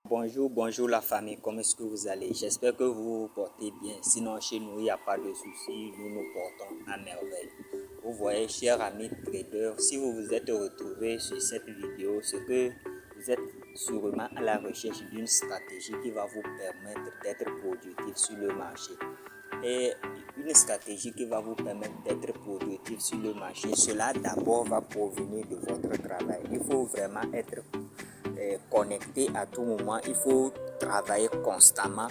Bonjour la famille, comment est-ce que vous allez? J'espère que vous vous portez bien. Sinon, chez nous, il n'y a pas de souci, nous nous portons à merveille. Vous voyez, chers amis traders, si vous vous êtes retrouvés sur cette vidéo, c'est que vous êtes sûrement à la recherche d'une stratégie qui va vous permettre d'être productif sur le marché. Et une stratégie qui va vous permettre d'être productif sur le marché, cela d'abord va provenir de votre travail. Il faut vraiment être connecté à tout moment, il faut travailler constamment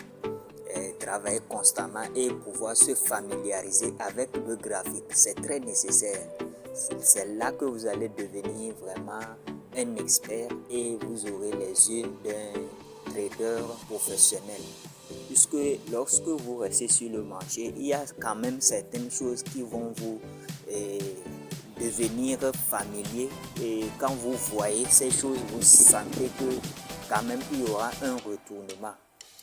et pouvoir se familiariser avec le graphique. C'est très nécessaire. C'est là que vous allez devenir vraiment un expert et vous aurez les yeux d'un trader professionnel. Puisque lorsque vous restez sur le marché, il y a quand même certaines choses qui vont vous devenir familier, et quand vous voyez ces choses, vous sentez que quand même il y aura un retournement.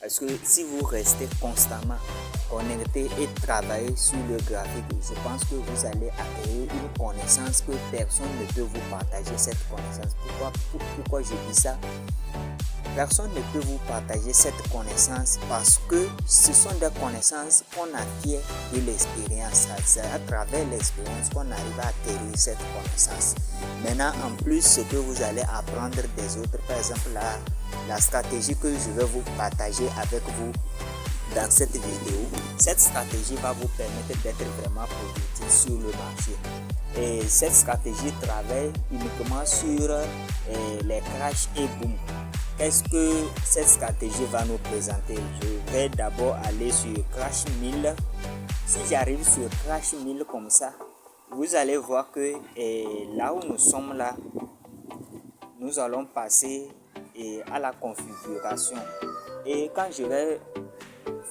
Parce que si vous restez constamment connecté et travaillez sur le graphique, je pense que vous allez acquérir une connaissance que personne ne peut vous partager cette connaissance. Pourquoi je dis ça? Personne ne peut vous partager cette connaissance parce que ce sont des connaissances qu'on acquiert de l'expérience. C'est à travers l'expérience qu'on arrive à acquérir cette connaissance. Maintenant, en plus, ce que vous allez apprendre des autres, par exemple la stratégie que je vais vous partager avec vous dans cette vidéo, cette stratégie va vous permettre d'être vraiment productif sur le marché. Et cette stratégie travaille uniquement sur les crash et boom. Qu'est-ce que cette stratégie va nous présenter? Je vais d'abord aller sur Crash 1000. Si j'arrive sur Crash 1000 comme ça, vous allez voir que là où nous sommes là, nous allons passer à la configuration. Et quand je vais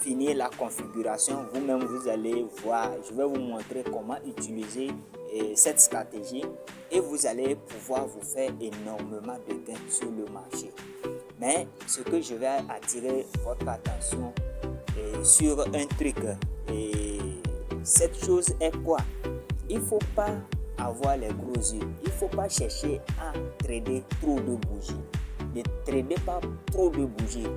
finir la configuration, vous-même vous allez voir, je vais vous montrer comment utiliser cette stratégie et vous allez pouvoir vous faire énormément de gains sur le marché. Mais ce que je vais attirer votre attention sur un truc, cette chose est quoi? Il ne faut pas avoir les gros yeux, il ne faut pas chercher à trader trop de bougies. Ne tradez pas trop de bougies.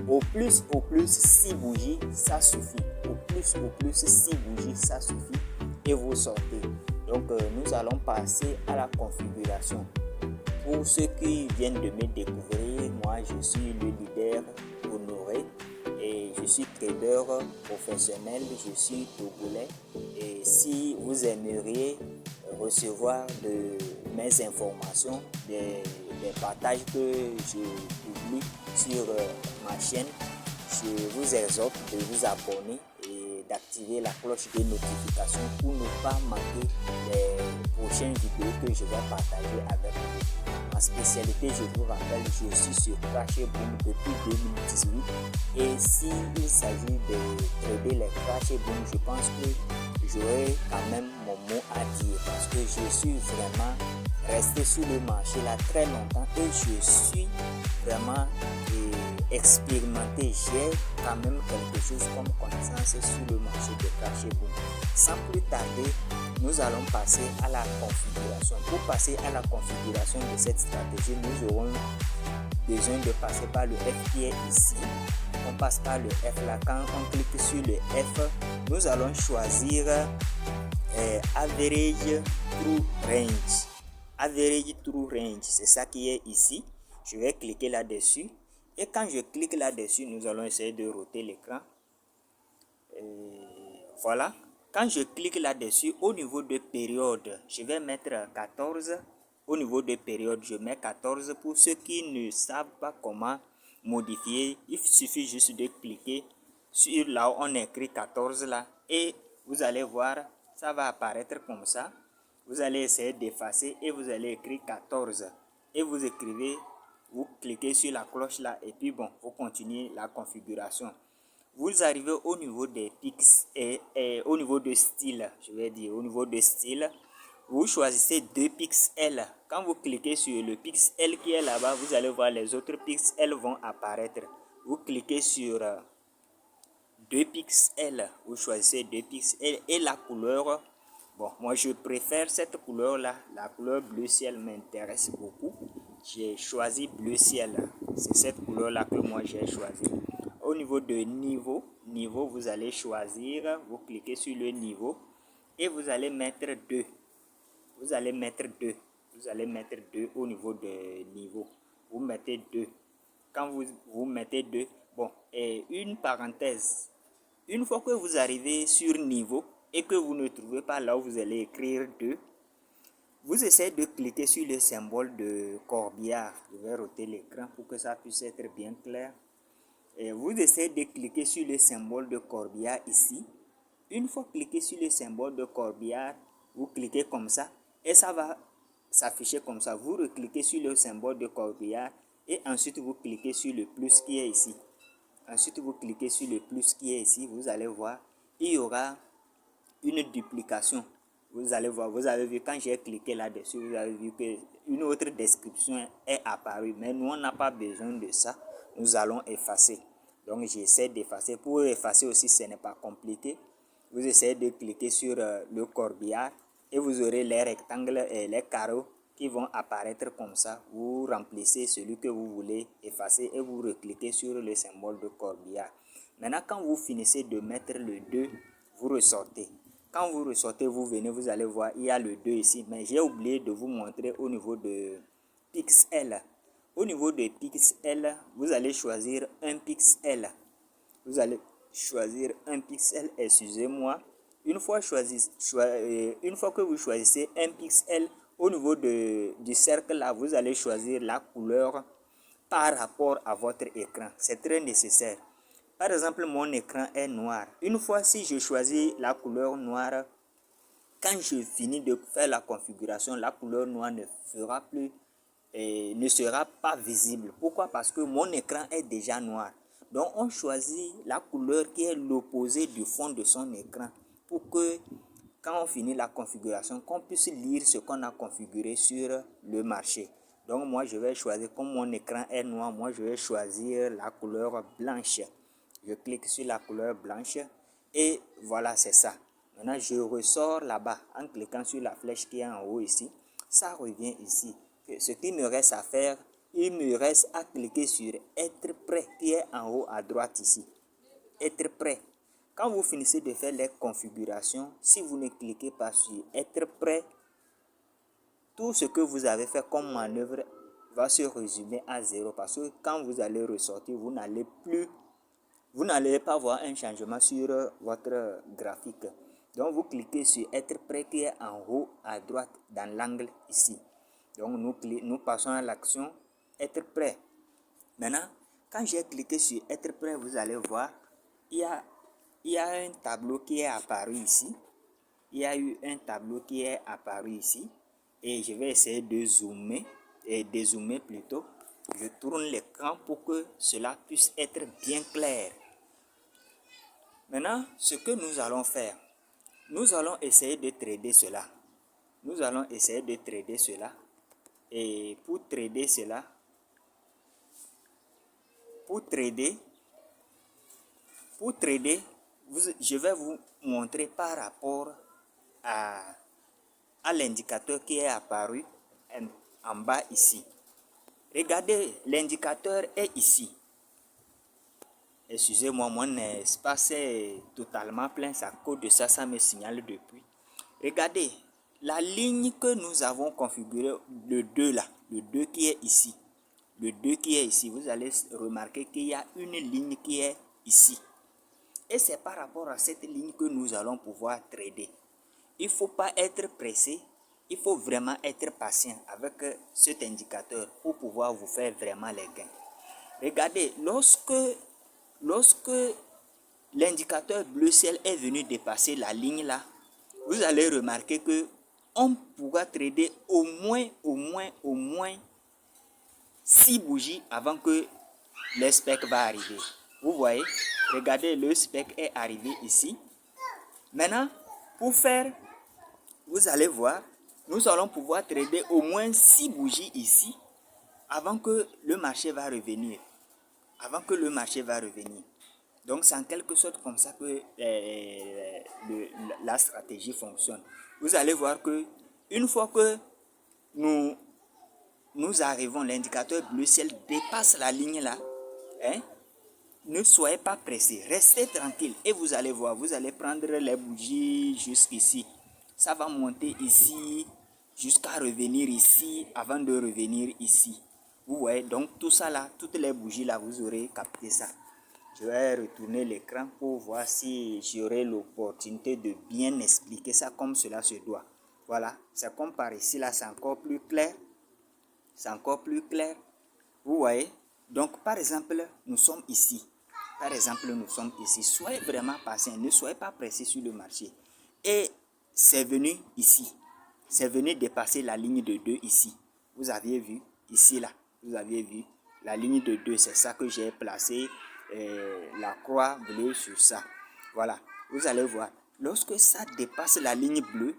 Au plus 6 bougies, ça suffit. Au plus 6 bougies, ça suffit et vous sortez. Donc nous allons passer à la configuration. Pour ceux qui viennent de me découvrir, moi je suis le leader Honoré et je suis trader professionnel, je suis togolais. Et si vous aimeriez recevoir de mes informations, des partages que je publie sur ma chaîne, je vous exhorte de vous abonner et d'activer la cloche de notification pour ne pas manquer les prochaines vidéos que je vais partager avec vous. Ma spécialité, je vous rappelle, je suis sur Crash et Boom depuis 2018 et s'il s'agit de trader les Crash et Boom, je pense que j'aurai quand même mon mot à dire parce que je suis vraiment resté sur le marché là très longtemps et je suis vraiment expérimenté. J'ai quand même quelque chose comme connaissance sur le marché de Crash et Boom. Sans plus tarder, nous allons passer à la configuration. Pour passer à la configuration de cette stratégie, nous aurons besoin de passer par le F qui est ici. On passe par le F là. Quand on clique sur le F, nous allons choisir Average True Range. Average True Range, c'est ça qui est ici. Je vais cliquer là-dessus. Et quand je clique là-dessus, nous allons essayer de roter l'écran. Voilà. Quand je clique là-dessus, au niveau de période, je vais mettre 14. Au niveau de période, je mets 14. Pour ceux qui ne savent pas comment modifier, il suffit juste de cliquer sur là où on écrit 14 là. Et vous allez voir, ça va apparaître comme ça. Vous allez essayer d'effacer et vous allez écrire 14. Et vous écrivez, vous cliquez sur la cloche là et puis bon, vous continuez la configuration. Vous arrivez au niveau des pixels et au niveau de style, je vais dire au niveau de style, vous choisissez 2 pixels. Quand vous cliquez sur le pixel qui est là-bas, vous allez voir les autres pixels vont apparaître. Vous cliquez sur 2 pixels, vous choisissez 2 pixels et la couleur. Bon, moi je préfère cette couleur là, la couleur bleu ciel m'intéresse beaucoup. J'ai choisi bleu ciel. C'est cette couleur-là que moi j'ai choisi. Au niveau de niveau, vous allez choisir, vous cliquez sur le niveau et vous allez mettre 2. Vous allez mettre 2. Vous allez mettre 2 au niveau de niveau. Vous mettez 2. Quand vous mettez 2, bon, et une parenthèse. Une fois que vous arrivez sur niveau et que vous ne trouvez pas là où vous allez écrire 2, vous essayez de cliquer sur le symbole de corbillard. Je vais roter l'écran pour que ça puisse être bien clair. Et vous essayez de cliquer sur le symbole de corbillard ici. Une fois cliqué sur le symbole de corbillard, vous cliquez comme ça et ça va s'afficher comme ça. Vous recliquez sur le symbole de corbillard et ensuite vous cliquez sur le plus qui est ici. Ensuite vous cliquez sur le plus qui est ici. Vous allez voir, il y aura une duplication. Vous allez voir, vous avez vu quand j'ai cliqué là-dessus, vous avez vu que une autre description est apparue. Mais nous, on n'a pas besoin de ça. Nous allons effacer. Donc, j'essaie d'effacer. Pour effacer aussi, ce n'est pas compliqué. Vous essayez de cliquer sur le corbillard et vous aurez les rectangles et les carreaux qui vont apparaître comme ça. Vous remplissez celui que vous voulez effacer et vous recliquez sur le symbole de corbillard. Maintenant, quand vous finissez de mettre le 2, vous ressortez. Quand vous ressortez, vous venez, vous allez voir, il y a le 2 ici. Mais j'ai oublié de vous montrer au niveau de pixel. Au niveau de pixel, vous allez choisir un pixel. Vous allez choisir un pixel, excusez-moi. Une fois que vous choisissez un pixel, au niveau du cercle là, vous allez choisir la couleur par rapport à votre écran. C'est très nécessaire. Par exemple, mon écran est noir. Une fois si je choisis la couleur noire, quand je finis de faire la configuration, la couleur noire ne sera pas visible. Pourquoi? Parce que mon écran est déjà noir. Donc, on choisit la couleur qui est l'opposé du fond de son écran pour que, quand on finit la configuration, qu'on puisse lire ce qu'on a configuré sur le marché. Donc, moi, je vais choisir, comme mon écran est noir, moi, je vais choisir la couleur blanche. Je clique sur la couleur blanche et voilà, c'est ça. Maintenant, je ressors là-bas en cliquant sur la flèche qui est en haut ici. Ça revient ici. Ce qui me reste à faire, il me reste à cliquer sur être prêt qui est en haut à droite ici. Être prêt. Quand vous finissez de faire les configurations, si vous ne cliquez pas sur être prêt, tout ce que vous avez fait comme manœuvre va se résumer à 0 parce que quand vous allez ressortir, vous n'allez pas voir un changement sur votre graphique. Donc, vous cliquez sur être prêt qui est en haut à droite dans l'angle ici. Donc, nous passons à l'action être prêt. Maintenant, quand j'ai cliqué sur être prêt, vous allez voir, il y a un tableau qui est apparu ici. Il y a eu un tableau qui est apparu ici. Et je vais essayer de zoomer, et dézoomer plutôt. Je tourne l'écran pour que cela puisse être bien clair. Maintenant, ce que nous allons faire, nous allons essayer de trader cela. Nous allons essayer de trader cela. Et pour trader cela, je vais vous montrer par rapport à l'indicateur qui est apparu en bas ici. Regardez, l'indicateur est ici. Excusez-moi, mon espace est totalement plein, c'est à cause de ça, ça me signale depuis. Regardez, la ligne que nous avons configurée, le 2 là, le 2 qui est ici. Le 2 qui est ici, vous allez remarquer qu'il y a une ligne qui est ici. Et c'est par rapport à cette ligne que nous allons pouvoir trader. Il ne faut pas être pressé, il faut vraiment être patient avec cet indicateur pour pouvoir vous faire vraiment les gains. Regardez, lorsque l'indicateur bleu ciel est venu dépasser la ligne là, vous allez remarquer que on pourra trader au moins 6 bougies avant que le spec va arriver. Vous voyez, regardez, le spec est arrivé ici. Maintenant, pour faire, vous allez voir, nous allons pouvoir trader au moins 6 bougies ici avant que le marché va revenir. Donc, c'est en quelque sorte comme ça que la stratégie fonctionne. Vous allez voir que une fois que nous nous arrivons, l'indicateur bleu ciel dépasse la ligne là, hein, ne soyez pas pressé, restez tranquille et vous allez voir, vous allez prendre les bougies jusqu'ici. Ça va monter ici jusqu'à revenir ici avant de revenir ici. Vous voyez, donc tout ça là, toutes les bougies là, vous aurez capté ça. Je vais retourner l'écran pour voir si j'aurai l'opportunité de bien expliquer ça comme cela se doit. Voilà, c'est comme par ici là, c'est encore plus clair. C'est encore plus clair. Vous voyez? Donc, par exemple, nous sommes ici. Par exemple, nous sommes ici. Soyez vraiment patient. Ne soyez pas pressés sur le marché. Et c'est venu ici. C'est venu dépasser la ligne de 2 ici. Vous aviez vu? Ici, là. Vous aviez vu? La ligne de 2, c'est ça que j'ai placé la croix bleue sur ça. Voilà. Vous allez voir. Lorsque ça dépasse la ligne bleue,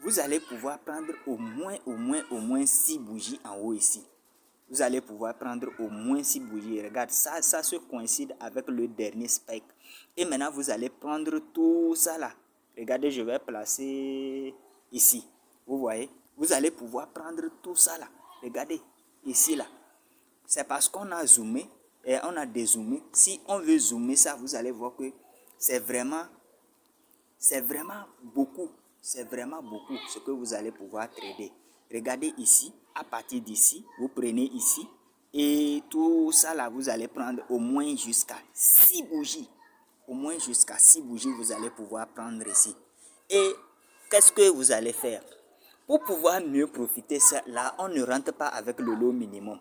vous allez pouvoir prendre au moins 6 bougies en haut ici. Vous allez pouvoir prendre au moins 6 bougies. Regarde, ça se coïncide avec le dernier spike. Et maintenant, vous allez prendre tout ça là. Regardez, je vais placer ici. Vous voyez? Vous allez pouvoir prendre tout ça là. Regardez, ici là. C'est parce qu'on a zoomé et on a dézoomé. Si on veut zoomer ça, vous allez voir que c'est vraiment beaucoup. C'est vraiment beaucoup ce que vous allez pouvoir trader. Regardez ici, à partir d'ici, vous prenez ici et tout ça là, vous allez prendre au moins jusqu'à 6 bougies. Au moins jusqu'à 6 bougies, vous allez pouvoir prendre ici. Et qu'est-ce que vous allez faire? Pour pouvoir mieux profiter, là, on ne rentre pas avec le lot minimum.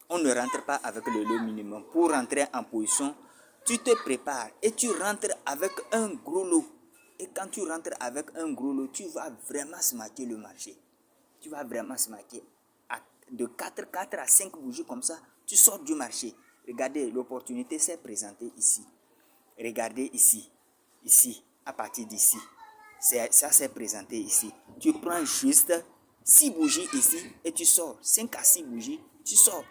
On ne rentre pas avec le lot minimum. Pour rentrer en position, tu te prépares et tu rentres avec un gros lot. Et quand tu rentres avec un gros lot, tu vas vraiment smacker le marché. Tu vas vraiment smacker. De 4 à 5 bougies comme ça, tu sors du marché. Regardez, l'opportunité s'est présentée ici. Regardez ici. Ici, à partir d'ici. Ça s'est présenté ici. Tu prends juste 6 bougies ici et tu sors. 5 à 6 bougies, tu sors.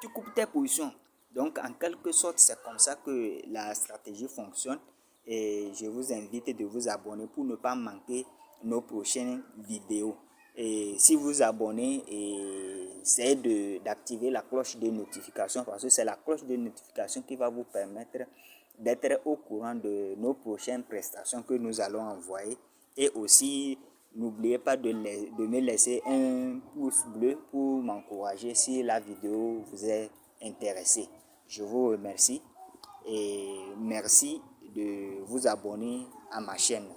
Tu coupes tes positions. Donc, en quelque sorte, c'est comme ça que la stratégie fonctionne. Et je vous invite de vous abonner pour ne pas manquer nos prochaines vidéos. Et si vous vous abonnez, essayez d'activer la cloche de notification parce que c'est la cloche de notification qui va vous permettre d'être au courant de nos prochaines prestations que nous allons envoyer. Et aussi, n'oubliez pas de me laisser un pouce bleu pour m'encourager si la vidéo vous est intéressée. Je vous remercie et merci de vous abonner à ma chaîne.